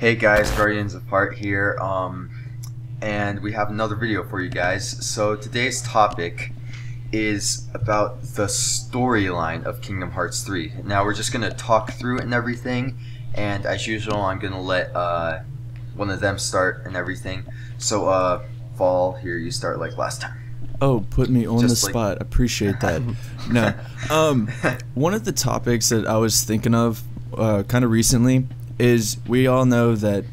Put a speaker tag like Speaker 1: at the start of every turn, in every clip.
Speaker 1: Hey guys, Guardians of Heart here, and we have another video for you guys. So today's topic is about the storyline of Kingdom Hearts 3. Now we're just going to talk through it and everything, and as usual I'm going to let one of them start and everything. So Fall, here you start like last time.
Speaker 2: Oh, put me on
Speaker 1: Just
Speaker 2: the
Speaker 1: like-
Speaker 2: spot. Appreciate that. No. One of the topics that I was thinking of kind of recently is we all know that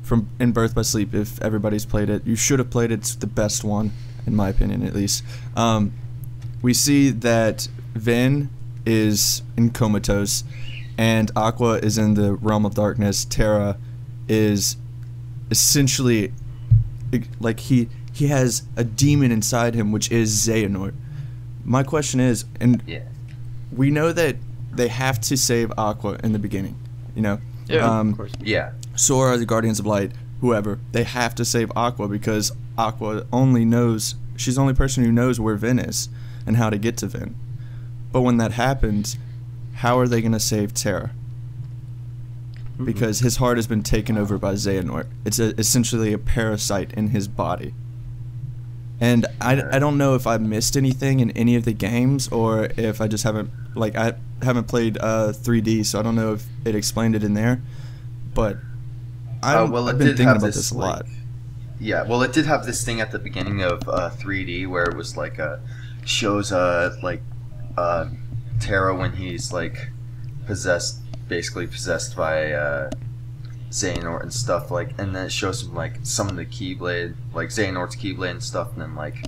Speaker 2: from In Birth by Sleep, if everybody's played it, you should have played it. It's the best one, in my opinion at least. We see that Vin is in comatose and Aqua is in the realm of darkness. Terra is essentially like he has a demon inside him, which is Xehanort. My question is, and we know that they have to save Aqua in the beginning, you know?
Speaker 3: Yeah, of course.
Speaker 1: Yeah.
Speaker 2: Sora, the Guardians of Light, whoever, they have to save Aqua because Aqua only knows, she's the only person who knows where Vin is and how to get to Vin. But when that happens, how are they going to save Terra? Because his heart has been taken over by Xehanort. It's essentially a parasite in his body. And I don't know if I missed anything in any of the games or if I just haven't, like, I haven't played 3D, so I don't know if it explained it in there. But I've been thinking about this a lot.
Speaker 1: Yeah, well, it did have this thing at the beginning of 3D where it was like shows Terra when he's like basically possessed by Xehanort and stuff, like, and then it shows him like some of the Keyblade, like Xehanort's Keyblade and stuff, and then like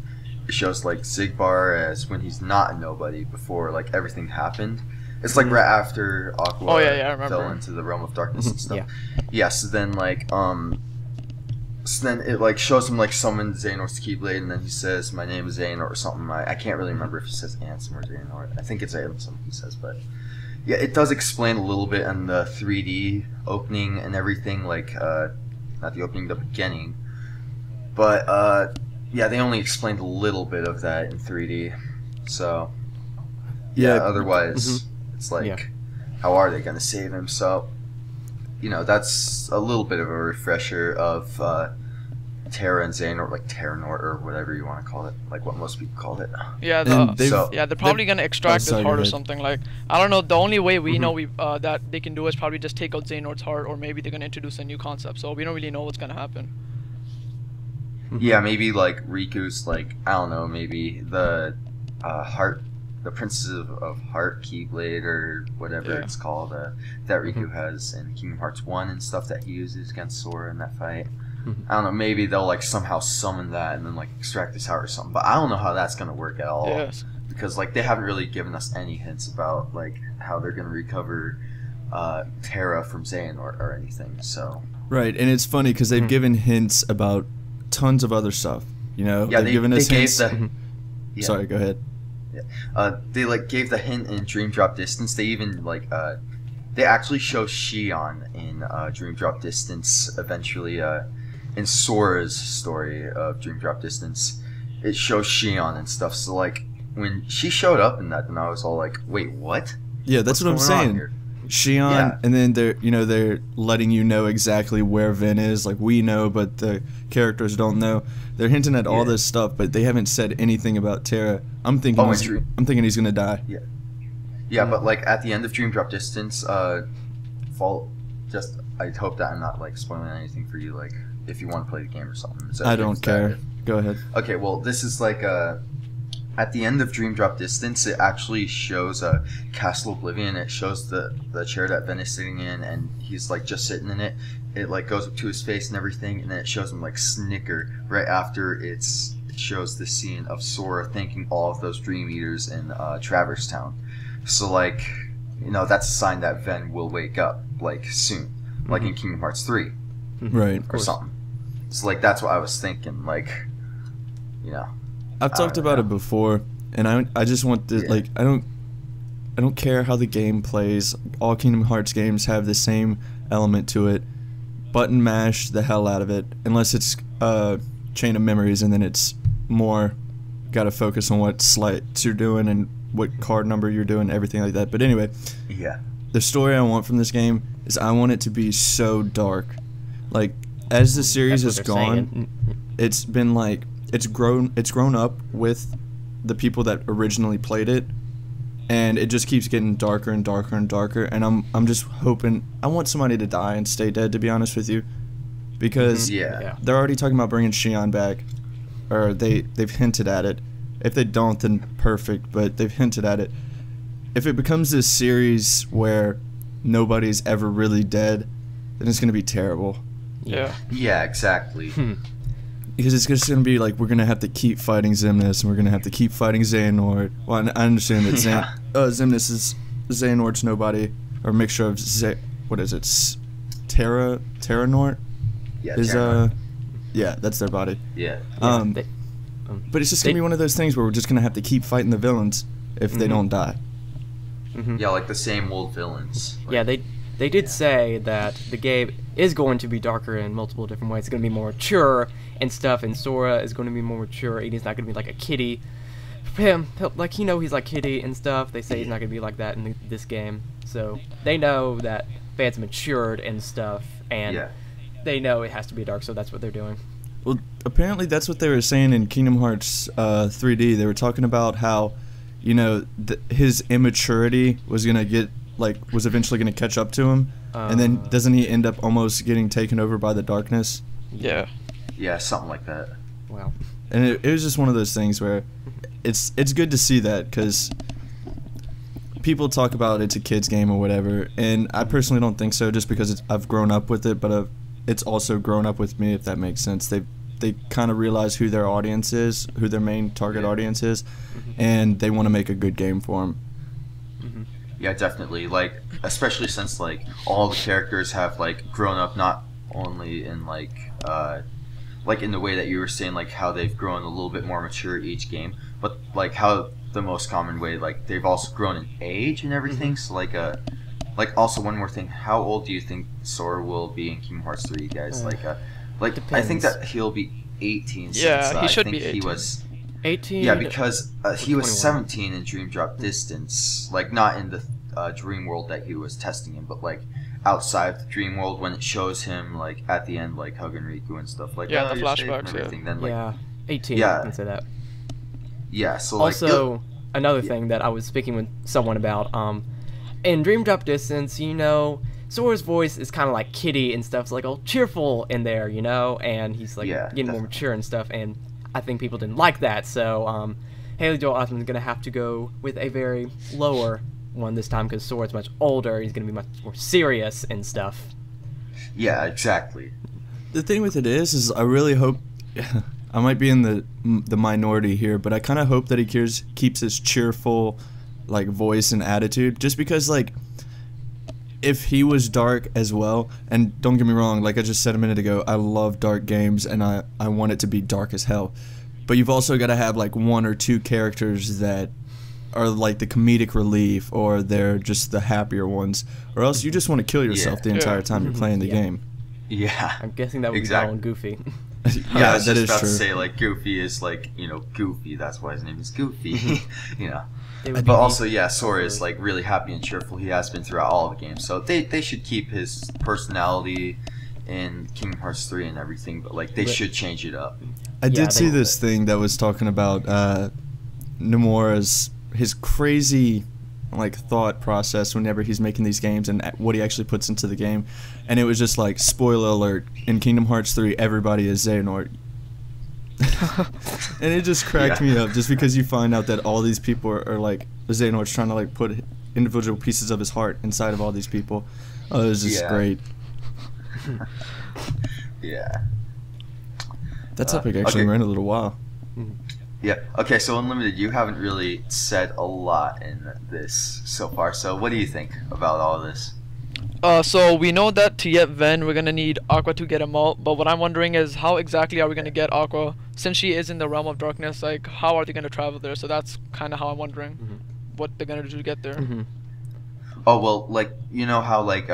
Speaker 1: it shows like Xigbar as when he's not a nobody before like everything happened. It's like right after Aqua
Speaker 3: I remember.
Speaker 1: fell into the realm of darkness and stuff.
Speaker 3: Yeah.
Speaker 1: So then like so then it like shows him like summon Xehanort's Keyblade, and then he says, "My name is Xehanort" or something. I can't really remember if he says Ansem or Xehanort. I think it's Ansem he says, but yeah, it does explain a little bit in the 3D opening and everything, like not the opening, the beginning. But yeah, they only explained a little bit of that in 3D. So yeah, otherwise it's like, how are they gonna save him? So, you know, that's a little bit of a refresher of Terra and Xehanort, like Terranort or whatever you want to call it, like what most people call it.
Speaker 3: Yeah, they're probably gonna extract his heart or something. Like, I don't know. The only way we know that they can do is probably just take out Xehanort's heart, or maybe they're gonna introduce a new concept. So we don't really know what's gonna happen.
Speaker 1: Yeah, maybe like Riku's, like, I don't know, maybe the heart, the Princess of Heart Keyblade or whatever it's called, that Riku has in Kingdom Hearts 1 and stuff that he uses against Sora in that fight. I don't know, maybe they'll like somehow summon that and then like extract his heart or something, but I don't know how that's gonna work at all.
Speaker 3: Yes.
Speaker 1: Because like they haven't really given us any hints about like how they're gonna recover Terra from Xehanort or anything. So
Speaker 2: right, and it's funny because they've given hints about tons of other stuff. You know,
Speaker 1: yeah,
Speaker 2: they've given us hints.
Speaker 1: Sorry,
Speaker 2: go ahead.
Speaker 1: Yeah, they like gave the hint in Dream Drop Distance. They even like they actually show Xion in Dream Drop Distance eventually. In Sora's story of Dream Drop Distance, it shows Xion and stuff. So like when she showed up in that, then I was all like, "Wait, what?"
Speaker 2: Yeah, that's what I'm saying. Xion, and then they're letting you know exactly where Vin is. Like, we know, but the characters don't know. They're hinting at all this stuff, but they haven't said anything about Terra. I'm thinking he's gonna die.
Speaker 1: Yeah, but like at the end of Dream Drop Distance, I hope that I'm not like spoiling anything for you. Like, if you want to play the game or something.
Speaker 2: I don't care. Go ahead.
Speaker 1: Okay, well, this is like at the end of Dream Drop Distance, it actually shows Castle Oblivion. It shows the chair that Vin is sitting in, and he's like just sitting in it. It like goes up to his face and everything, and then it shows him like snicker right after it shows the scene of Sora thanking all of those Dream Eaters in Traverse Town. So like, you know, that's a sign that Vin will wake up like soon, like in Kingdom Hearts 3,
Speaker 2: right,
Speaker 1: or something. So like that's what I was thinking. Like, you know.
Speaker 2: I've talked about it before, and I just want to like I don't care how the game plays. All Kingdom Hearts games have the same element to it. Button mash the hell out of it, unless it's Chain of Memories, and then it's more got to focus on what slides you're doing and what card number you're doing, everything like that. But anyway, the story I want from this game is I want it to be so dark. Like, as the series has gone, it's been like it's grown up with the people that originally played it, and it just keeps getting darker and darker and darker. And I'm just hoping, I want somebody to die and stay dead, to be honest with you, because they're already talking about bringing Shion back, or they've hinted at it. If they don't, then perfect, but they've hinted at it. If it becomes this series where nobody's ever really dead, then it's gonna be terrible.
Speaker 3: Yeah.
Speaker 1: Yeah, exactly.
Speaker 2: Because it's just going to be like, we're going to have to keep fighting Xemnas, and we're going to have to keep fighting Xehanort. Well, I understand that Xemnas is Xehanort's nobody, or a mixture of, what is it, Terranort?
Speaker 1: Yeah,
Speaker 2: is,
Speaker 1: Terranort.
Speaker 2: Yeah, that's their body.
Speaker 1: Yeah.
Speaker 2: But it's just going to be one of those things where we're just going to have to keep fighting the villains if they don't die.
Speaker 1: Yeah, like the same old villains. Like,
Speaker 4: yeah, they did say that the game is going to be darker in multiple different ways. It's going to be more mature and stuff, and Sora is going to be more mature, and he's not going to be like a kiddie. For him, like, he's like kiddie and stuff. They say he's not going to be like that in this game. So they know that fans matured and stuff, and they know it has to be dark, so that's what they're doing.
Speaker 2: Well, apparently that's what they were saying in Kingdom Hearts 3D. They were talking about how, you know, his immaturity was going to get, like, was eventually going to catch up to him, and then doesn't he end up almost getting taken over by the darkness?
Speaker 3: Yeah.
Speaker 1: Yeah, something like that.
Speaker 4: Wow.
Speaker 2: And it was just one of those things where it's good to see that, because people talk about it's a kid's game or whatever, and I personally don't think so, just because I've grown up with it, but it's also grown up with me, if that makes sense. They kind of realize who their audience is, who their main target audience is, and they want to make a good game for them.
Speaker 1: Yeah, definitely. Like, especially since, like, all the characters have, like, grown up not only in, like in the way that you were saying, like, how they've grown a little bit more mature each game, but, like, how the most common way, like, they've also grown in age and everything. So, like, also one more thing, how old do you think Sora will be in Kingdom Hearts 3, guys? I think that he'll be 18.
Speaker 3: Yeah,
Speaker 1: since,
Speaker 3: he should
Speaker 1: I think
Speaker 3: be 18.
Speaker 1: He was
Speaker 4: 18?
Speaker 1: Yeah, because he was
Speaker 4: 21.
Speaker 1: 17 in Dream Drop Distance, like, not in the dream world that he was testing in, but, like, outside the dream world when it shows him, like, at the end, like, hugging Riku and stuff like that.
Speaker 3: The flashbacks,
Speaker 1: then, like,
Speaker 4: 18,
Speaker 1: yeah.
Speaker 4: I can say that.
Speaker 1: Yeah, so,
Speaker 4: also, another thing that I was speaking with someone about, in Dream Drop Distance, you know, Sora's voice is kind of like kiddie and stuff. It's like all cheerful in there, you know, and he's like getting more mature and stuff, and I think people didn't like that, so Haley Joel Osment's going to have to go with a very lower one this time, because Sora's much older, he's going to be much more serious and stuff.
Speaker 1: Yeah, exactly.
Speaker 2: The thing with it is I really hope, I might be in the minority here, but I kind of hope that he keeps his cheerful, like, voice and attitude, just because, like, if he was dark as well, and don't get me wrong, like I just said a minute ago, I love dark games, and I want it to be dark as hell, but you've also got to have, like, one or two characters that are, like, the comedic relief, or they're just the happier ones, or else you just want to kill yourself the entire time you're playing the game.
Speaker 1: Yeah.
Speaker 4: I'm guessing that would be Donald and Goofy.
Speaker 1: Yeah, I was
Speaker 2: that
Speaker 1: just
Speaker 2: is
Speaker 1: about
Speaker 2: true.
Speaker 1: to say, like, Goofy is, like, you know, Goofy, that's why his name is Goofy, you know. But also, yeah, Sora is, like, really happy and cheerful. He has been throughout all the games, so they should keep his personality in Kingdom Hearts 3 and everything, but, like, they should change it up.
Speaker 2: I did see this thing that was talking about Nomura's, his crazy, like, thought process whenever he's making these games and what he actually puts into the game, and it was just like, spoiler alert, in Kingdom Hearts 3 everybody is Xehanort. And it just cracked me up, just because you find out that all these people are like, Xehanort's trying to, like, put individual pieces of his heart inside of all these people. Oh, it was just great.
Speaker 1: Yeah.
Speaker 2: That topic actually ran a little while.
Speaker 1: Yeah. Okay, so Unlimited, you haven't really said a lot in this so far, so what do you think about all this?
Speaker 3: So we know that to get Ven, we're gonna need Aqua to get him out, but what I'm wondering is how exactly are we gonna get Aqua, since she is in the realm of darkness, like, how are they gonna travel there? So that's kind of how I'm wondering what they're gonna do to get there.
Speaker 1: Oh, well, like, you know how, like,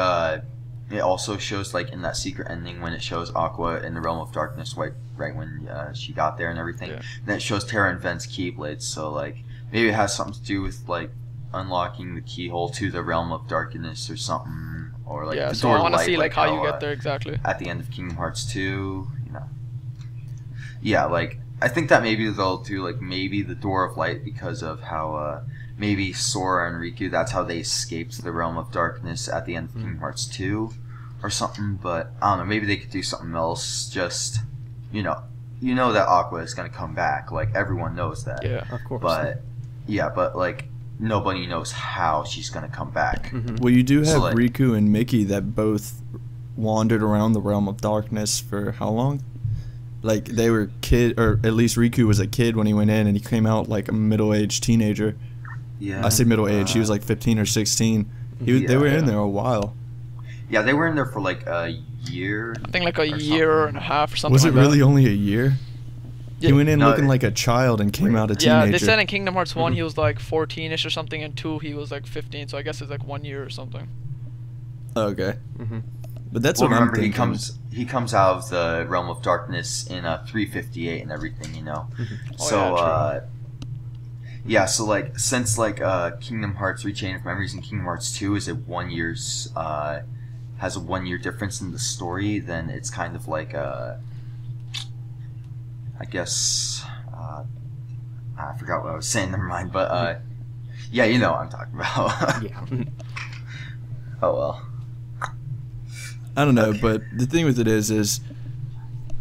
Speaker 1: it also shows, like, in that secret ending when it shows Aqua in the realm of darkness, right when she got there and everything. Then it shows Terra and Ven's Keyblades, so, like, maybe it has something to do with, like, unlocking the keyhole to the realm of darkness or something, or like
Speaker 3: Yeah,
Speaker 1: the
Speaker 3: so
Speaker 1: door
Speaker 3: I
Speaker 1: of
Speaker 3: want to
Speaker 1: light,
Speaker 3: see like how you get
Speaker 1: uh,
Speaker 3: there exactly.
Speaker 1: at the end of Kingdom Hearts 2, you know. Yeah, like I think that maybe they'll do like maybe the door of light because of how maybe Sora and Riku, that's how they escaped the realm of darkness at the end of Kingdom Hearts 2 or something, but I don't know, maybe they could do something else. Just you know that Aqua is going to come back, like everyone knows that.
Speaker 3: Yeah.
Speaker 4: Of course.
Speaker 1: But like nobody knows how she's going to come back.
Speaker 2: Well, you do have
Speaker 1: So, like-
Speaker 2: Riku and Mickey that both wandered around the realm of darkness for how long? Like they were kid, or at least Riku was a kid when he went in, and he came out like a middle-aged teenager.
Speaker 1: Yeah.
Speaker 2: I say middle-aged. He was like 15 or 16. They were in there a while.
Speaker 1: Yeah, they were in there for like a year.
Speaker 3: I think like a
Speaker 1: or
Speaker 3: year
Speaker 1: something.
Speaker 3: and a half or something.
Speaker 2: Was it
Speaker 3: like
Speaker 2: really
Speaker 3: That.
Speaker 2: only a year?
Speaker 3: Yeah.
Speaker 2: He went in
Speaker 1: No,
Speaker 2: looking like a child and came out a teenager.
Speaker 3: Yeah, they said in Kingdom Hearts 1 he was like 14ish or something, and 2 he was like 15. So I guess it's like 1 year or something.
Speaker 2: Okay.
Speaker 4: Mm-hmm.
Speaker 2: But that's
Speaker 1: Well,
Speaker 2: what I'm
Speaker 1: remember
Speaker 2: thinking.
Speaker 1: he comes out of the realm of darkness in 358 and everything, you know.
Speaker 3: Oh,
Speaker 1: So
Speaker 3: yeah,
Speaker 1: yeah, so like since like Kingdom Hearts Rechain of Memories and Kingdom Hearts 2 is a 1 year's has a 1 year difference in the story, then it's kind of like I guess I forgot what I was saying. Never mind. But yeah, you know what I'm talking about.
Speaker 4: Yeah.
Speaker 1: Oh well.
Speaker 2: I don't know,
Speaker 1: Okay.
Speaker 2: but the thing with it is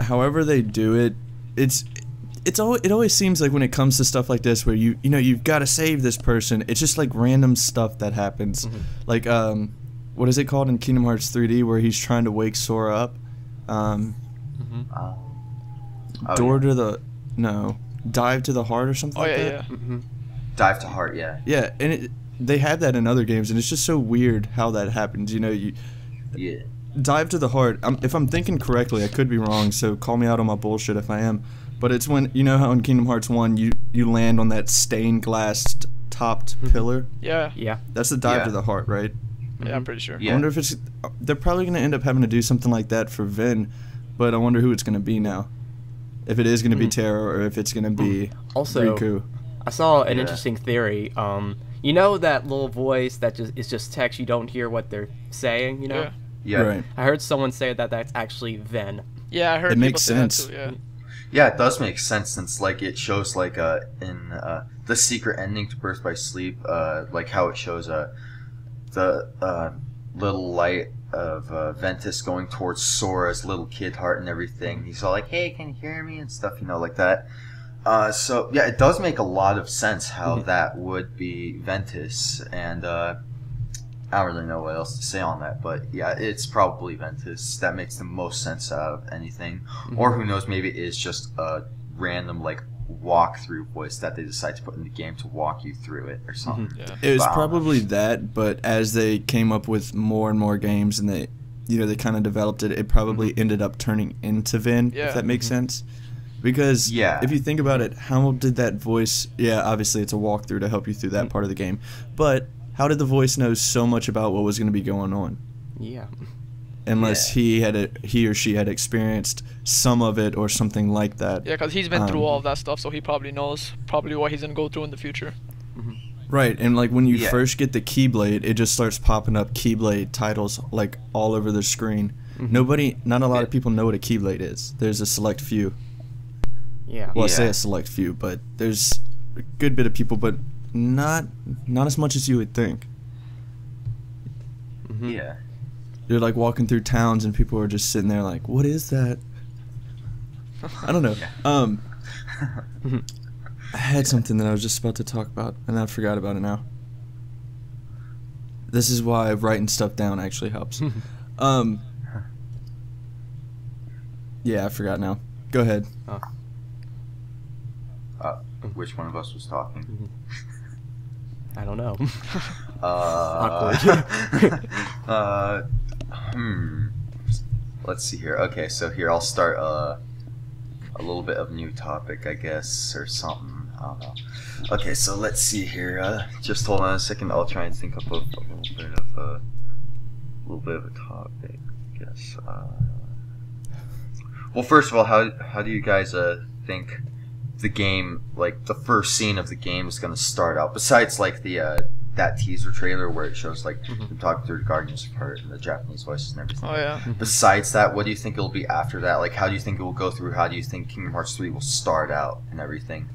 Speaker 2: however they do it, it always seems like when it comes to stuff like this where you've got to save this person, it's just like random stuff that happens. Like what is it called in Kingdom Hearts 3D where he's trying to wake Sora up?
Speaker 1: Oh,
Speaker 2: Door
Speaker 1: yeah.
Speaker 2: to the Dive to the Heart or something
Speaker 3: Oh
Speaker 2: like
Speaker 3: yeah,
Speaker 2: that.
Speaker 3: yeah.
Speaker 1: Dive to Heart. Yeah.
Speaker 2: Yeah, and they have that in other games, and it's just so weird how that happens. You
Speaker 1: Yeah.
Speaker 2: Dive to the Heart. If I'm thinking correctly, I could be wrong, so call me out on my bullshit if I am. But it's when, you know how in Kingdom Hearts 1 you land on that stained glass topped pillar?
Speaker 3: Yeah,
Speaker 4: Yeah.
Speaker 2: That's the Dive
Speaker 1: Yeah.
Speaker 2: to the Heart, right?
Speaker 3: yeah, I'm pretty sure.
Speaker 1: Yeah.
Speaker 2: I wonder if they're probably going to end up having to do something like that for Vin, but I wonder who it's going to be now. If it is going to be Terra or if it's going to be
Speaker 4: Also,
Speaker 2: Riku.
Speaker 4: I saw an
Speaker 1: Yeah.
Speaker 4: interesting theory. You know that little voice that is just text, you don't hear what they're saying, you know?
Speaker 3: Yeah.
Speaker 1: Yeah.
Speaker 2: Right.
Speaker 4: I heard someone say that that's actually Ven.
Speaker 3: Yeah, I heard
Speaker 2: It
Speaker 3: people
Speaker 2: makes
Speaker 3: say that
Speaker 2: sense.
Speaker 3: too, yeah.
Speaker 1: Yeah, it does make sense since like it shows like in the secret ending to Birth by Sleep, like how it shows the little light of Ventus going towards Sora's little kid heart and everything. He's all like, "Hey, can you hear me?" and stuff, you know, like that. So yeah, it does make a lot of sense how that would be Ventus, and I don't really know what else to say on that, but yeah, it's probably Ventus. That makes the most sense out of anything. Or who knows, maybe it is just a random like walkthrough voice that they decide to put in the game to walk you through it or something.
Speaker 3: Yeah.
Speaker 2: It was
Speaker 1: Wow.
Speaker 2: probably that, but as they came up with more and more games and they kind of developed it, it probably ended up turning into Vin,
Speaker 3: Yeah.
Speaker 2: if that makes sense. Because
Speaker 1: Yeah.
Speaker 2: if you think about it, how did that voice... Yeah, obviously it's a walkthrough to help you through that part of the game. But how did the voice know so much about what was going to be going on?
Speaker 4: Yeah.
Speaker 2: Unless he or she had experienced some of it or something like that.
Speaker 3: Yeah, because he's been through all of that stuff, so he probably knows what he's going to go through in the future.
Speaker 2: Right, and like when you
Speaker 1: Yeah.
Speaker 2: first get the Keyblade, it just starts popping up Keyblade titles like all over the screen. Not a lot of people know what a Keyblade is. There's a select few.
Speaker 4: Yeah.
Speaker 2: Well, I say
Speaker 1: Yeah.
Speaker 2: a select few, but there's a good bit of people, but not as much as you would think.
Speaker 1: Yeah.
Speaker 2: You're like walking through towns and people are just sitting there like, what is that? I don't know. I had something that I was just about to talk about and I forgot about it now. This is why writing stuff down actually helps. Yeah, I forgot now. Go ahead.
Speaker 1: Which one of us was talking?
Speaker 4: I don't know.
Speaker 1: Let's see here. Okay, so here I'll start a little bit of new topic, I guess, or something. I don't know. Okay, so let's see here. Just hold on a second. I'll try and think up a little bit of a topic, I guess. Well, first of all, how do you guys think the game, like the first scene of the game, is going to start out? Besides, like the that teaser trailer where it shows like them talking through the Guardians of Heart and the Japanese voices and everything.
Speaker 3: Oh yeah.
Speaker 1: Besides that, what do you think it'll be after that? Like, how do you think it will go through? How do you think Kingdom Hearts 3 will start out and everything?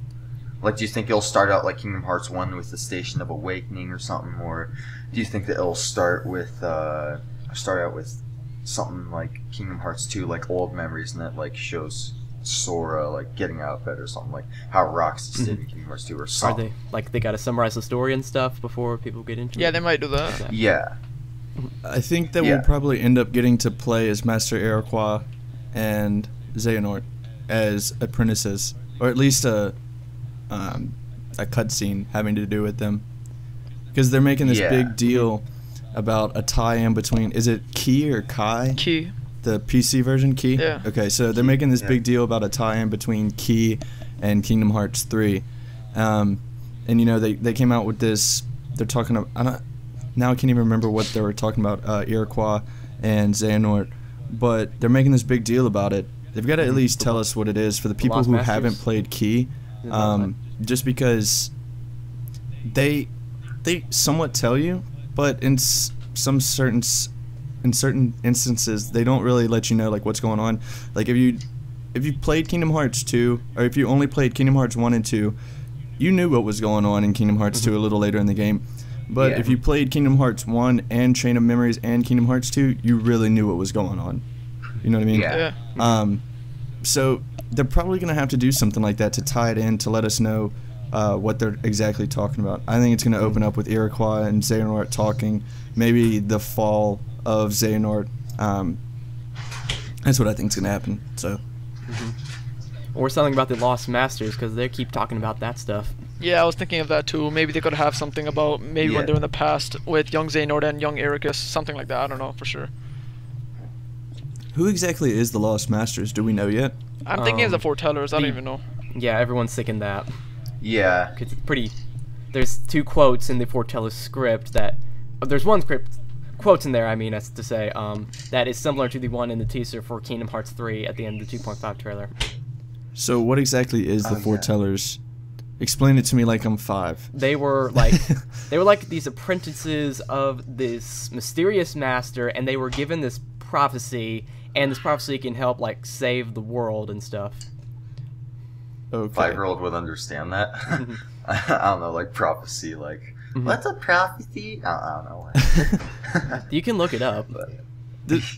Speaker 1: Like, do you think it'll start out like Kingdom Hearts 1 with the Station of Awakening or something, or do you think that it'll start out with something like Kingdom Hearts 2, like old memories, and that like shows Sora like getting out of bed or something, like how Roxas did in Kingdom Hearts 2 or something?
Speaker 4: Are they like they got to summarize the story and stuff before people get into it?
Speaker 3: Yeah, they might do that.
Speaker 4: Okay.
Speaker 1: Yeah.
Speaker 2: I think that we'll probably end up getting to play as Master Iroquois and Xehanort as apprentices, or at least a cutscene having to do with them, because they're making this big deal about a tie-in between, is it Key or Kai?
Speaker 3: Key.
Speaker 2: The PC version, Key?
Speaker 3: Yeah.
Speaker 2: Okay, so they're making this big deal about a tie-in between Key and Kingdom Hearts 3. And you know, they came out with this, they're talking about, now I can't even remember what they were talking about, Iroquois and Xehanort, but they're making this big deal about it. They've got to at least tell us what it is for the people who haven't played Key. Just because they somewhat tell you, but in certain instances they don't really let you know like what's going on. Like if you played Kingdom Hearts 2, or if you only played Kingdom Hearts 1 and 2, you knew what was going on in Kingdom Hearts 2 a little later in the game. But if you played Kingdom Hearts 1 and Chain of Memories and Kingdom Hearts 2, you really knew what was going on. You know what I mean?
Speaker 3: Yeah.
Speaker 2: So they're probably going to have to do something like that to tie it in, to let us know what they're exactly talking about. I think it's going to open up with Iroquois and Xehanort talking, maybe the fall of Xehanort. That's what I think is going to happen. So,
Speaker 4: Or something about the Lost Masters, because they keep talking about that stuff.
Speaker 3: Yeah, I was thinking of that too. Maybe they could have something about maybe when they're in the past with young Xehanort and young Ericus, something like that. I don't know for sure.
Speaker 2: who exactly is the Lost Masters? Do we know yet?
Speaker 3: I'm thinking of the Foretellers. I don't even know.
Speaker 4: Yeah, everyone's thinking that.
Speaker 1: Yeah.
Speaker 4: 'Cause it's pretty. There's two quotes in the Foreteller script that. There's one script quotes in there. I mean, that's to say, that is similar to the one in the teaser for Kingdom Hearts 3 at the end of the 2.5 trailer.
Speaker 2: So what exactly is the Foretellers? Explain it to me like I'm 5.
Speaker 4: They were like these apprentices of this mysterious master, and they were given this prophecy, and this prophecy can help like save the world and stuff.
Speaker 2: Okay.
Speaker 1: 5-year-old would understand that. I don't know, like prophecy, like what's a prophecy? I don't know.
Speaker 4: You can look it up.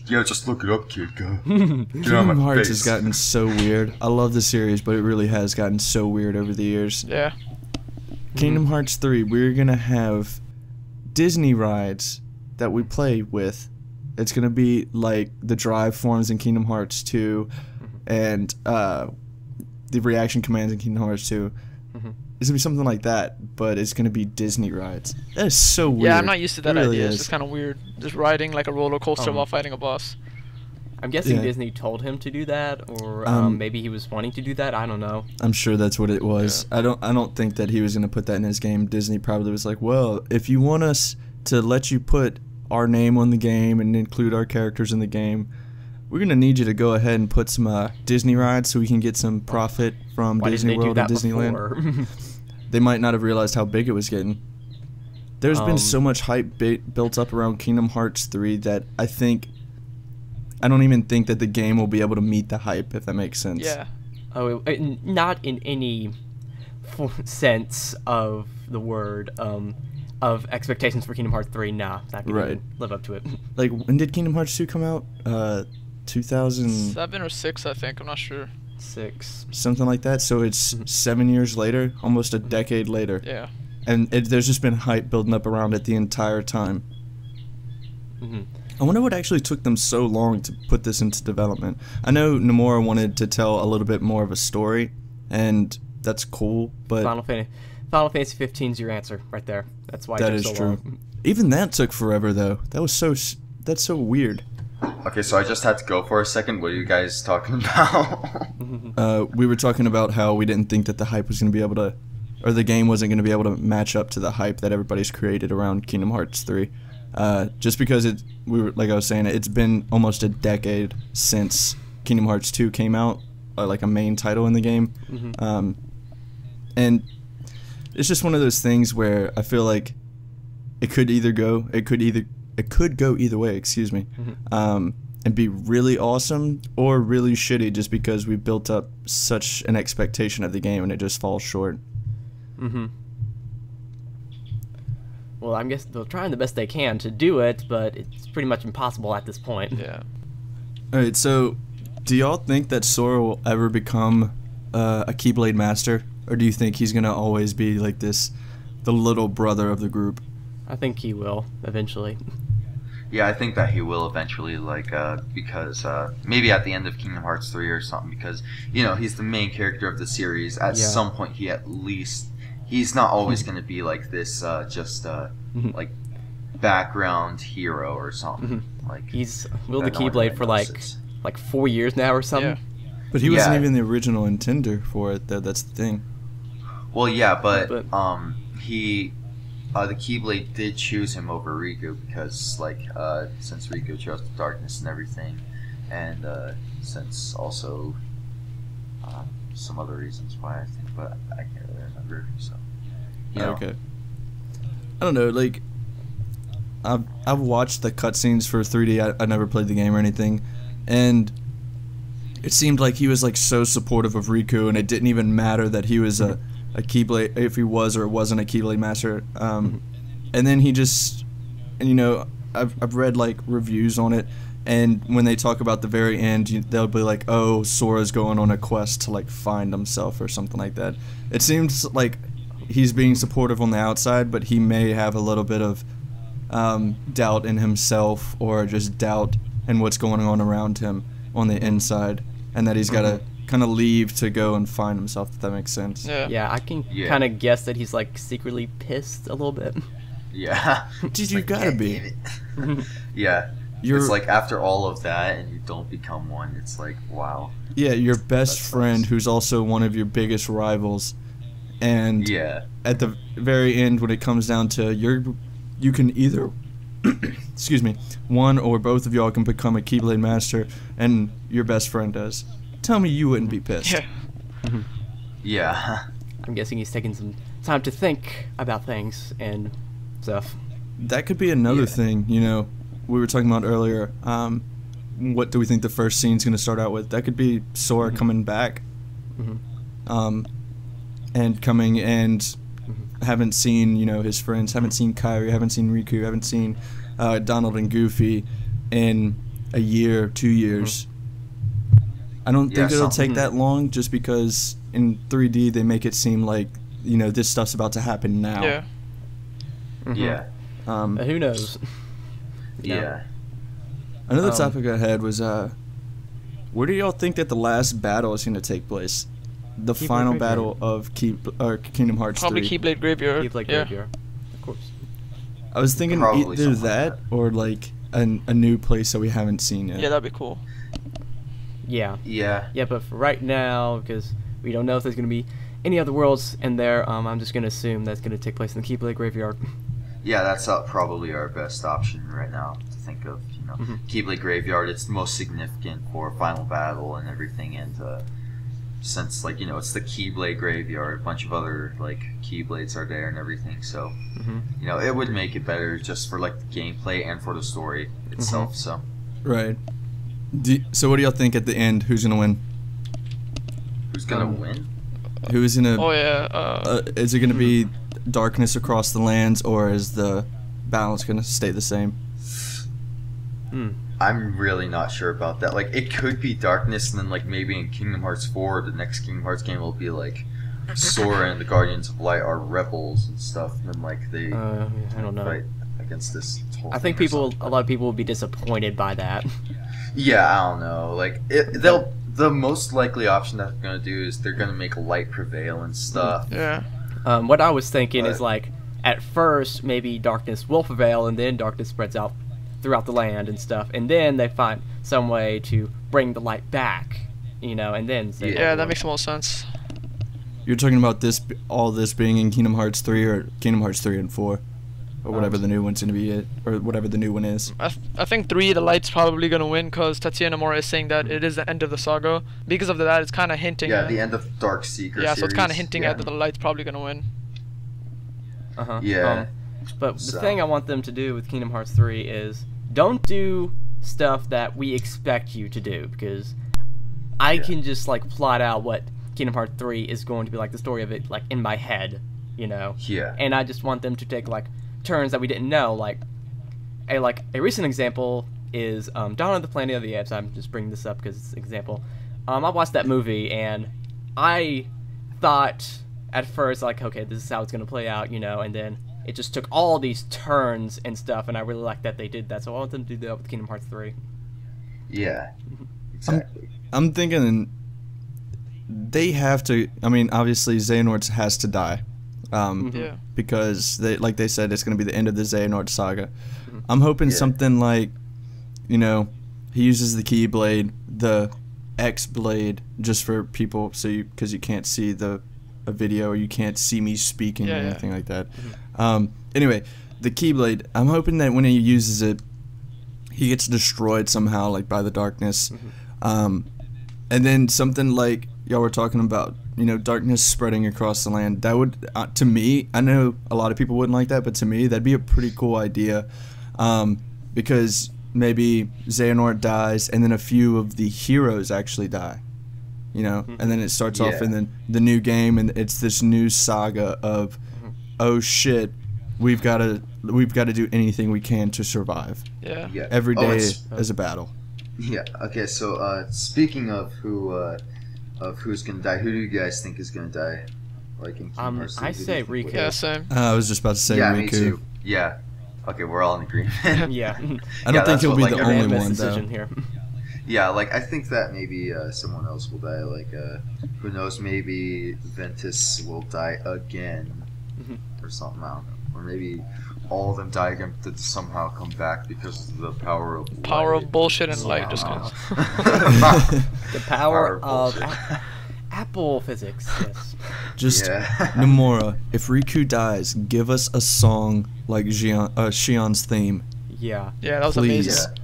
Speaker 1: Yeah, just look it up, kid. Go.
Speaker 2: Kingdom Hearts has gotten so weird. I love the series, but it really has gotten so weird over the years.
Speaker 3: Yeah.
Speaker 2: Kingdom Hearts 3, we're going to have Disney rides that we play with. It's going to be like the drive forms in Kingdom Hearts 2 and the reaction commands in Kingdom Hearts 2. It's going to be something like that, but it's going to be Disney rides. That is so weird.
Speaker 3: Yeah, I'm not used to that
Speaker 2: It really
Speaker 3: idea.
Speaker 2: is.
Speaker 3: It's just kind of weird. Just riding like a roller coaster while fighting a boss.
Speaker 4: I'm guessing
Speaker 2: Yeah.
Speaker 4: Disney told him to do that, or maybe he was wanting to do that. I don't know.
Speaker 2: I'm sure that's what it was. I don't think that he was going to put that in his game. Disney probably was like, well, if you want us to let you put our name on the game and include our characters in the game, we're going to need you to go ahead and put some Disney rides so we can get some profit from
Speaker 4: Why
Speaker 2: Disney
Speaker 4: didn't they
Speaker 2: World
Speaker 4: do
Speaker 2: and
Speaker 4: that
Speaker 2: Disneyland.
Speaker 4: before?
Speaker 2: They might not have realized how big it was getting. There's been so much hype built up around Kingdom Hearts 3 that I don't even think that the game will be able to meet the hype, if that makes sense.
Speaker 3: Yeah.
Speaker 4: Not in any sense of the word, of expectations for Kingdom Hearts 3. Nah, not gonna even live up to it.
Speaker 2: Like, when did Kingdom Hearts 2 come out? 2000...
Speaker 3: 7 or 6, I think. I'm not sure.
Speaker 4: 6.
Speaker 2: Something like that. So it's 7 years later, almost a decade later.
Speaker 3: Yeah.
Speaker 2: And there's just been hype building up around it the entire time. I wonder what actually took them so long to put this into development. I know Nomura wanted to tell a little bit more of a story, and that's cool, but...
Speaker 4: Final Fantasy 15 is your answer right there. That's why
Speaker 2: that
Speaker 4: it
Speaker 2: is
Speaker 4: took so
Speaker 2: true.
Speaker 4: long.
Speaker 2: Even that took forever, though. That's so weird.
Speaker 1: Okay, so I just had to go for a second. What are you guys talking about?
Speaker 2: We were talking about how we didn't think that the hype was going to be able to, or the game wasn't going to be able to match up to the hype that everybody's created around Kingdom Hearts 3. Just because like I was saying, it's been almost a decade since Kingdom Hearts 2 came out, like a main title in the game. And it's just one of those things where I feel like it could go either way, excuse me. And be really awesome or really shitty just because we built up such an expectation of the game and it just falls short.
Speaker 4: Well, I guess they're trying the best they can to do it, but it's pretty much impossible at this point.
Speaker 3: Yeah.
Speaker 2: Alright, so do y'all think that Sora will ever become a Keyblade Master? Or do you think he's going to always be like this, the little brother of the group?
Speaker 4: I think he will, eventually.
Speaker 1: Yeah, I think that he will eventually, like, because maybe at the end of Kingdom Hearts 3 or something, because, you know, he's the main character of the series. At some point, he's not always going to be like this, like, background hero or something. Like,
Speaker 4: he's wielded the Keyblade for, like 4 years now or something.
Speaker 3: Yeah.
Speaker 2: But he wasn't even the original intender for it, though. That's the thing.
Speaker 1: Well, yeah, but he... the Keyblade did choose him over Riku because, like, since Riku chose the darkness and everything, and since also some other reasons why, I think, but I can't really remember. So, you know.
Speaker 2: Okay. I don't know. Like, I've watched the cutscenes for 3D. I never played the game or anything, and it seemed like he was like so supportive of Riku, and it didn't even matter that he was a Keyblade, if he was or wasn't a Keyblade Master. And then he just, and you know, I've read like reviews on it, and when they talk about the very end, they'll be like, oh, Sora's going on a quest to like find himself or something like that. It seems like he's being supportive on the outside, but he may have a little bit of doubt in himself, or just doubt in what's going on around him on the inside, and that he's got to kind of leave to go and find himself, if that makes sense.
Speaker 4: Yeah, I can kind of guess that he's like secretly pissed a little bit.
Speaker 1: Yeah.
Speaker 2: Dude, you gotta be.
Speaker 1: Yeah. It's like after all of that and you don't become one, it's like, wow. Yeah,
Speaker 2: your best friend who's also one of your biggest rivals, and at the very end when it comes down to you can either excuse me, one or both of y'all can become a Keyblade Master, and your best friend does. Tell me you wouldn't be pissed.
Speaker 1: Yeah.
Speaker 4: I'm guessing he's taking some time to think about things and stuff.
Speaker 2: That could be another thing, you know, we were talking about earlier. What do we think the first scene's going to start out with? That could be Sora coming back. And coming and haven't seen, you know, his friends, haven't seen Kairi, haven't seen Riku, haven't seen Donald and Goofy in a year, 2 years. I don't think it'll take that long, just because in 3D they make it seem like, you know, this stuff's about to happen now.
Speaker 4: Who knows?
Speaker 2: Another topic I had was, where do y'all think that the last battle is going to take place? The final battle of Kingdom Hearts 3.
Speaker 3: Probably Keyblade Graveyard.
Speaker 4: Keyblade Graveyard, of course.
Speaker 2: I was thinking either that or like a new place that we haven't seen yet.
Speaker 3: Yeah, that'd be cool.
Speaker 4: Yeah, but for right now, because we don't know if there's going to be any other worlds in there, I'm just going to assume that's going to take place in the Keyblade Graveyard.
Speaker 1: Yeah, that's probably our best option right now to think of. You know, Keyblade Graveyard. It's the most significant for final battle and everything, and since, like, you know, it's the Keyblade Graveyard, a bunch of other like Keyblades are there and everything. So, you know, it would make it better just for like the gameplay and for the story itself. So,
Speaker 2: right. So, what do y'all think at the end? Who's gonna win?
Speaker 1: Who's gonna win?
Speaker 2: Who's gonna?
Speaker 3: Oh yeah.
Speaker 2: Is it gonna be darkness across the lands, or is the balance gonna stay the same?
Speaker 1: I'm really not sure about that. Like, it could be darkness, and then like maybe in Kingdom Hearts 4, the next Kingdom Hearts game will be like Sora and the Guardians of Light are rebels and stuff, and then like they
Speaker 4: I don't know.
Speaker 1: fight against this.
Speaker 4: I think a lot of people will be disappointed by that.
Speaker 1: Yeah, I don't know. Like, the most likely option that they're gonna do is they're gonna make light prevail and stuff.
Speaker 3: Yeah.
Speaker 4: What I was thinking is, like, at first maybe darkness will prevail, and then darkness spreads out throughout the land and stuff, and then they find some way to bring the light back, you know, and then
Speaker 3: that makes the most sense.
Speaker 2: You're talking about all this being in Kingdom Hearts 3 or Kingdom Hearts 3 and 4, or whatever the new one's gonna be, or whatever the new one is.
Speaker 3: I think 3, the light's probably gonna win, because Tetsuya Nomura is saying that it is the end of the saga. Because of that, it's kind of hinting.
Speaker 1: Yeah, the end of Dark Seeker.
Speaker 3: Yeah, so it's kind of hinting at that the light's probably gonna win.
Speaker 4: But the thing I want them to do with Kingdom Hearts 3 is don't do stuff that we expect you to do, because I can just like plot out what Kingdom Hearts 3 is going to be like, the story of it, like in my head, you know.
Speaker 1: Yeah.
Speaker 4: And I just want them to take like turns that we didn't know. Like a recent example is Dawn of the Planet of the Apes. I'm just bringing this up because it's an example. I watched that movie and I thought at first like, okay, this is how it's gonna play out, you know, and then it just took all these turns and stuff, and I really like that they did that. So I want them to do that with Kingdom Hearts 3.
Speaker 1: Yeah. Exactly.
Speaker 2: I'm thinking they have to. I mean, obviously Xehanort has to die, because they said it's going to be the end of the Xehanort saga. I'm hoping something like, you know, he uses the Keyblade, the X blade, just for people, so because you can't see a video or you can't see me speaking or anything like that. Anyway, the Keyblade. I'm hoping that when he uses it, he gets destroyed somehow, like by the darkness. And then something like y'all were talking about, you know, darkness spreading across the land. That would, to me, I know a lot of people wouldn't like that, but to me, that'd be a pretty cool idea. Because maybe Xehanort dies, and then a few of the heroes actually die. You know, and then it starts off in the new game, and it's this new saga of, oh shit, we've got to do anything we can to survive. Every day is a battle.
Speaker 1: Yeah. Okay. So speaking of who's gonna die, who do you guys think is gonna die? Like in Kingdom Hearts 3,
Speaker 4: I say Riku.
Speaker 3: Yeah, same.
Speaker 2: I was just about to say Riku.
Speaker 1: Me too. Yeah. Okay, we're all in agreement.
Speaker 2: I don't think he'll be the only one though.
Speaker 4: Here.
Speaker 1: Yeah, like I think that maybe someone else will die. Like who knows? Maybe Ventus will die again, or something. I don't know. Or maybe all of them die again to somehow come back because of the power of light.
Speaker 3: Of bullshit and light just comes.
Speaker 4: The power of Apple physics. Yes.
Speaker 2: Just Nomura, if Riku dies, give us a song like Shion's theme.
Speaker 4: Yeah.
Speaker 3: Yeah, that was
Speaker 2: Please.
Speaker 3: amazing.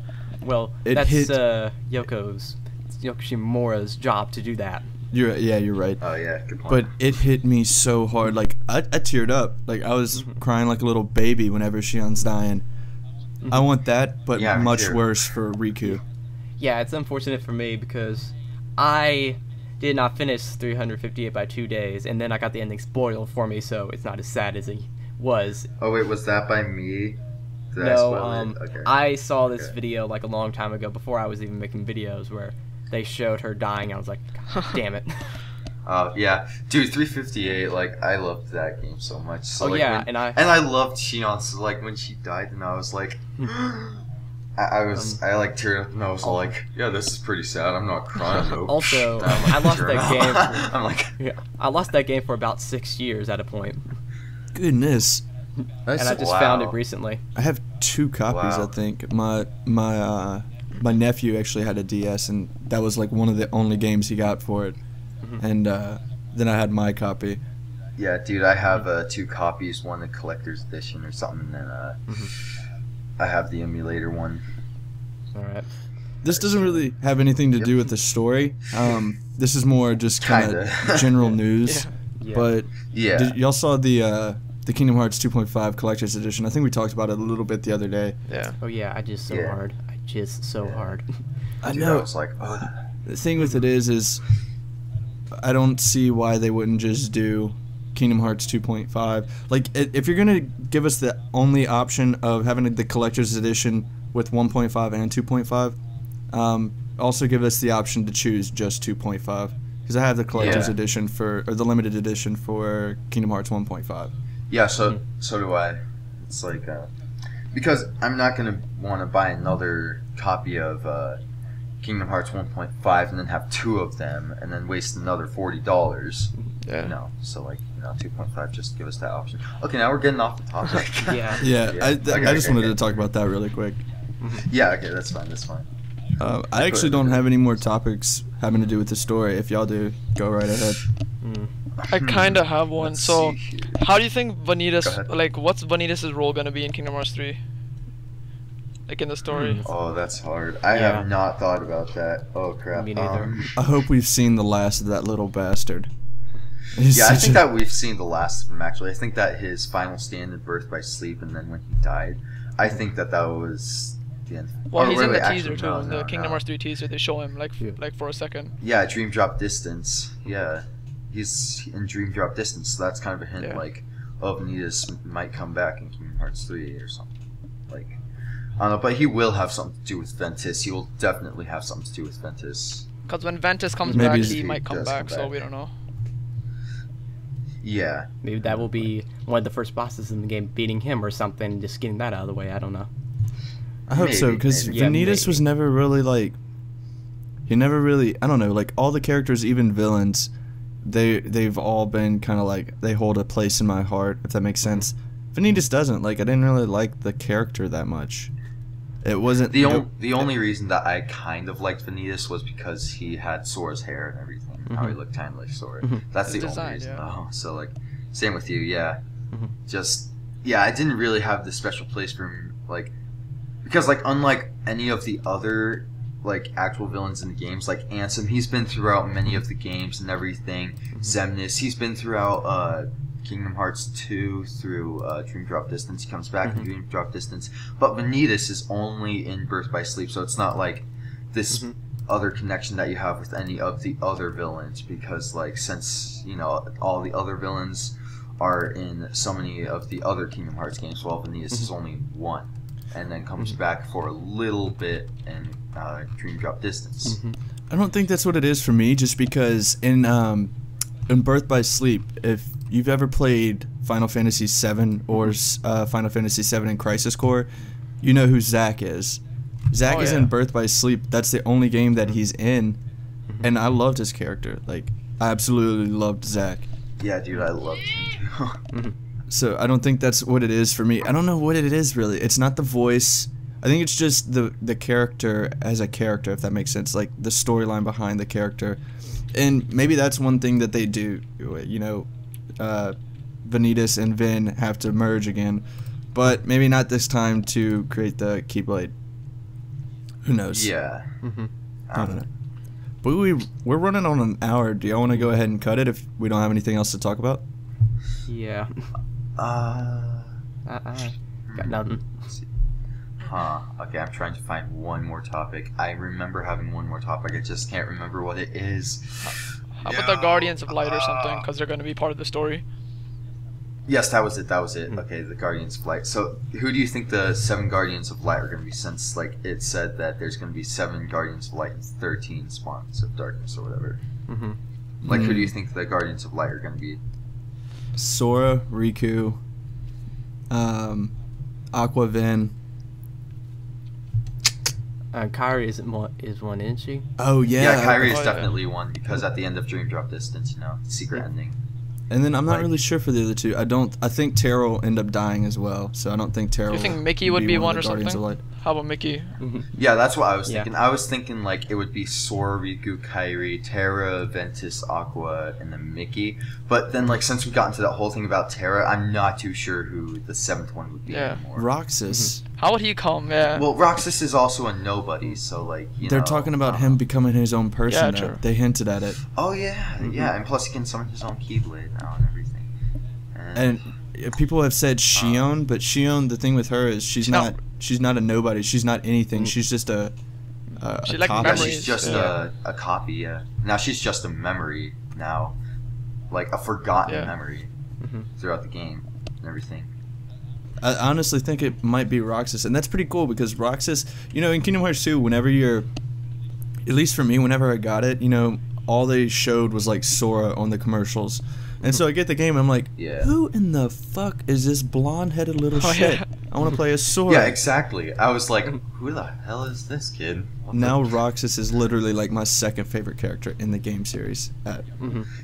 Speaker 4: Well, that's Yoko Shimomura's job to do that.
Speaker 2: You're right.
Speaker 1: Oh yeah, good point.
Speaker 2: But it hit me so hard. Like I teared up. Like I was crying like a little baby whenever Shion's dying. I want that, but much worse for Riku.
Speaker 4: Yeah, it's unfortunate for me because I did not finish 358 by 2 days, and then I got the ending spoiled for me, so it's not as sad as it was.
Speaker 1: Oh wait, was that by me?
Speaker 4: I saw this video like a long time ago before I was even making videos where they showed her dying. I was like, God damn it.
Speaker 1: Yeah, dude, 358. Like, I loved that game so much. So,
Speaker 4: and
Speaker 1: I loved Shion. So like when she died, and I was like, I like teared up, and I was like, yeah, this is pretty sad. I'm not crying though.
Speaker 4: Also, I lost that game.
Speaker 1: I'm like,
Speaker 4: I lost that game for about 6 years at a point.
Speaker 2: Goodness.
Speaker 4: And I just found it recently.
Speaker 2: I have 2 copies, I think. My nephew actually had a DS, and that was like one of the only games he got for it. And then I had my copy.
Speaker 1: Yeah, dude, I have 2 copies, one the collector's edition or something, and then I have the emulator one.
Speaker 4: Alright.
Speaker 2: This doesn't really have anything to do with the story. This is more just kind of general news. But y'all saw the Kingdom Hearts 2.5 Collector's Edition. I think we talked about it a little bit the other day.
Speaker 3: Yeah.
Speaker 4: Oh yeah, I jizzed so hard. Hard.
Speaker 2: I know.
Speaker 1: I was like,
Speaker 2: the thing with it is I don't see why they wouldn't just do Kingdom Hearts 2.5. Like, if you're gonna give us the only option of having the Collector's Edition with 1.5 and 2.5, also give us the option to choose just 2.5. Because I have the Collector's Edition or the limited edition for Kingdom Hearts 1.5.
Speaker 1: Yeah, so do I. It's like, because I'm not going to want to buy another copy of Kingdom Hearts 1.5 and then have 2 of them and then waste another $40.
Speaker 3: Yeah.
Speaker 1: You know, so like, 2.5, just give us that option. Okay, now we're getting off the topic.
Speaker 2: I just wanted to talk about that really quick.
Speaker 1: Yeah, okay, that's fine.
Speaker 2: I actually don't have any more topics having to do with the story. If y'all do, go right ahead.
Speaker 3: I kind of have one. So,
Speaker 1: see.
Speaker 3: how do you think Vanitas, like, what's Vanitas' role gonna be in Kingdom Hearts 3? Like, in the story?
Speaker 1: Oh, that's hard. I have not thought about that. Oh, crap.
Speaker 4: Me neither.
Speaker 2: I hope we've seen the last of that little bastard.
Speaker 1: Yeah, I think that we've seen the last of him, actually. I think that his final stand in Birth by Sleep, and then when he died, I think that was the end.
Speaker 3: Well, he's in the teaser, too. In the Kingdom Hearts 3 teaser, they show him, like for a second.
Speaker 1: Yeah, Dream Drop Distance. Yeah. He's in Dream Drop Distance, so that's kind of a hint, like, of Vanitas might come back in Kingdom Hearts 3 or something. Like, I don't know, but he will have something to do with Ventus. He will definitely have something to do with Ventus.
Speaker 3: Because when Ventus comes back, he might come back, so we don't know.
Speaker 1: Yeah.
Speaker 4: Maybe that will be one of the first bosses in the game, beating him or something, just getting that out of the way. I don't know.
Speaker 2: I hope so, because Vanitas was never really, like... He never really... I don't know, like, all the characters, even villains, they've all been kind of like... They hold a place in my heart, if that makes sense. Vanitas doesn't. Like, I didn't really like the character that much. It wasn't...
Speaker 1: The only reason that I kind of liked Vanitas was because he had Sora's hair and everything. How he looked kind of like Sora. That's the only reason. Oh, so, like, same with you, yeah. Just, yeah, I didn't really have this special place for him, like... Because, like, unlike any of the other, like, actual villains in the games, like Ansem, he's been throughout many of the games and everything. Xemnas, he's been throughout Kingdom Hearts 2 through Dream Drop Distance. He comes back in Dream Drop Distance. But Vanitas is only in Birth by Sleep, so it's not like this other connection that you have with any of the other villains. Because, like, since, you know, all the other villains are in so many of the other Kingdom Hearts games, well, Vanitas is only one. And then comes back for a little bit in Dream Drop Distance.
Speaker 2: I don't think that's what it is for me, just because in Birth by Sleep, if you've ever played Final Fantasy VII or Final Fantasy VII in Crisis Core, you know who Zack is. Zack is in Birth by Sleep. That's the only game that he's in, and I loved his character. Like, I absolutely loved Zack.
Speaker 1: Yeah, dude, I loved him too.
Speaker 2: So I don't think that's what it is for me. I don't know what it is really. It's not the voice. I think it's just the character as a character, if that makes sense. Like the storyline behind the character, and maybe that's one thing that they do. You know, Vanitas and Vin have to merge again, but maybe not this time to create the Keyblade. Who knows?
Speaker 1: Yeah.
Speaker 2: I don't know. But we're running on an hour. Do y'all want to go ahead and cut it if we don't have anything else to talk about?
Speaker 4: Yeah. Got nothing.
Speaker 1: Okay, I'm trying to find one more topic. I remember having one more topic. I just can't remember what it is.
Speaker 3: How about the Guardians of Light or something? Because they're going to be part of the story.
Speaker 1: Yes, that was it. Okay, the Guardians of Light. So, who do you think the 7 Guardians of Light are going to be? Since, like, it said that there's going to be 7 Guardians of Light and 13 Spawns of Darkness or whatever. Like, who do you think the Guardians of Light are going to be?
Speaker 2: Sora, Riku, Aqua, Vin.
Speaker 4: Kairi is one, isn't she?
Speaker 2: Oh yeah.
Speaker 1: Yeah, Kairi is definitely one because at the end of Dream Drop Distance, you know, secret ending.
Speaker 2: And then I'm not really sure for the other two. I think Tara will end up dying as well, so I don't think Tara.
Speaker 3: You think Mickey would be one or something? How about Mickey?
Speaker 1: Yeah, that's what I was thinking. I was thinking like it would be Sora, Riku, Kairi, Tara, Ventus, Aqua, and then Mickey. But then like since we got into that whole thing about Tara, I'm not too sure who the 7th one would be anymore.
Speaker 2: Roxas.
Speaker 3: How would he come? Yeah.
Speaker 1: Well, Roxas is also a nobody, so like
Speaker 2: they're talking about him becoming his own person.
Speaker 3: Yeah, true.
Speaker 2: They hinted at it.
Speaker 1: Oh yeah, yeah, and plus he can summon his own Keyblade now and everything.
Speaker 2: And people have said Shion, but Shion, the thing with her is she's not a nobody. She's not anything. She's just a
Speaker 3: she like
Speaker 2: copy.
Speaker 1: Yeah, she's just a copy. Yeah. Now she's just a memory now, like a forgotten memory throughout the game and everything.
Speaker 2: I honestly think it might be Roxas, and that's pretty cool because Roxas, you know, in Kingdom Hearts 2, whenever you're, at least for me, whenever I got it, you know, all they showed was like Sora on the commercials. And so I get the game, and I'm like, who in the fuck is this blonde-headed little shit? I want to play as Sora.
Speaker 1: Yeah, exactly. I was like, who the hell is this kid?
Speaker 2: Now Roxas is literally like my second favorite character in the game series.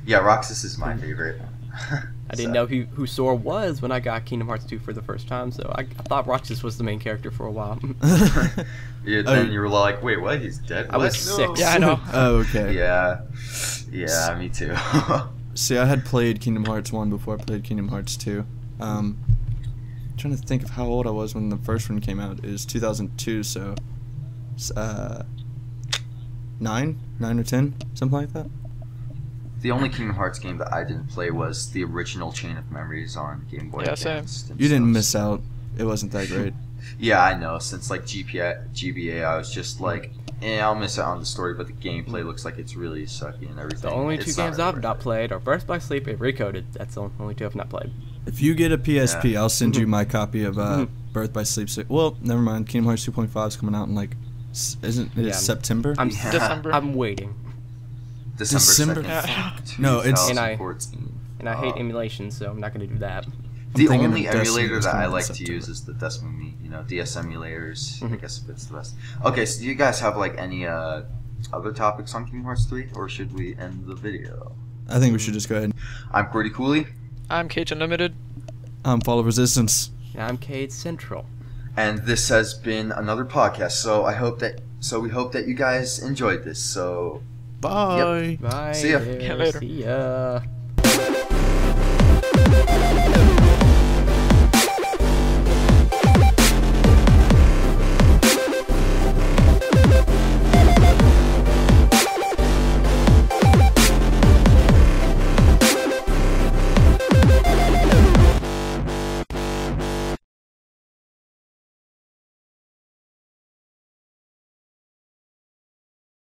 Speaker 1: Yeah, Roxas is my favorite.
Speaker 4: I didn't know who Sora was when I got Kingdom Hearts 2 for the first time, so I thought Roxas was the main character for a while.
Speaker 1: Then you were like, wait, what? He's dead?
Speaker 4: I was 6.
Speaker 3: Yeah, I know.
Speaker 2: Oh, okay.
Speaker 1: Yeah, me too.
Speaker 2: See, I had played Kingdom Hearts 1 before I played Kingdom Hearts 2. Trying to think of how old I was when the first one came out. It was 2002, so 9 or 10, something like that.
Speaker 1: The only Kingdom Hearts game that I didn't play was the original Chain of Memories on Game Boy Advance.
Speaker 2: You didn't miss out. It wasn't that great.
Speaker 1: Yeah, I know. Since like GBA, I was just like, I'll miss out on the story, but the gameplay looks like it's really sucky and everything.
Speaker 4: The only two games I've not played are Birth by Sleep and Recoded. That's the only two I've not played.
Speaker 2: If you get a PSP, I'll send you my copy of Birth by Sleep. Well, never mind. Kingdom Hearts 2.5 is coming out in like, isn't it September?
Speaker 3: December.
Speaker 4: I'm waiting.
Speaker 1: December
Speaker 2: 2nd,
Speaker 1: fuck,
Speaker 2: no, it's
Speaker 1: 2014.
Speaker 4: And I hate emulation, so I'm not going to do that.
Speaker 1: The only emulator that I like to use is the Desmond, DS emulators. I guess it's the best. Okay, so do you guys have like any other topics on Kingdom Hearts 3, or should we end the video?
Speaker 2: I think we should just go ahead.
Speaker 1: I'm Cordy Cooley.
Speaker 3: I'm KH Unlimited.
Speaker 2: I'm Fall of Resistance.
Speaker 4: And I'm KH Central.
Speaker 1: And this has been another podcast. So we hope that you guys enjoyed this. So
Speaker 2: bye.
Speaker 1: Yep.
Speaker 4: Bye.
Speaker 1: See ya.
Speaker 3: Yeah, later.
Speaker 4: See ya.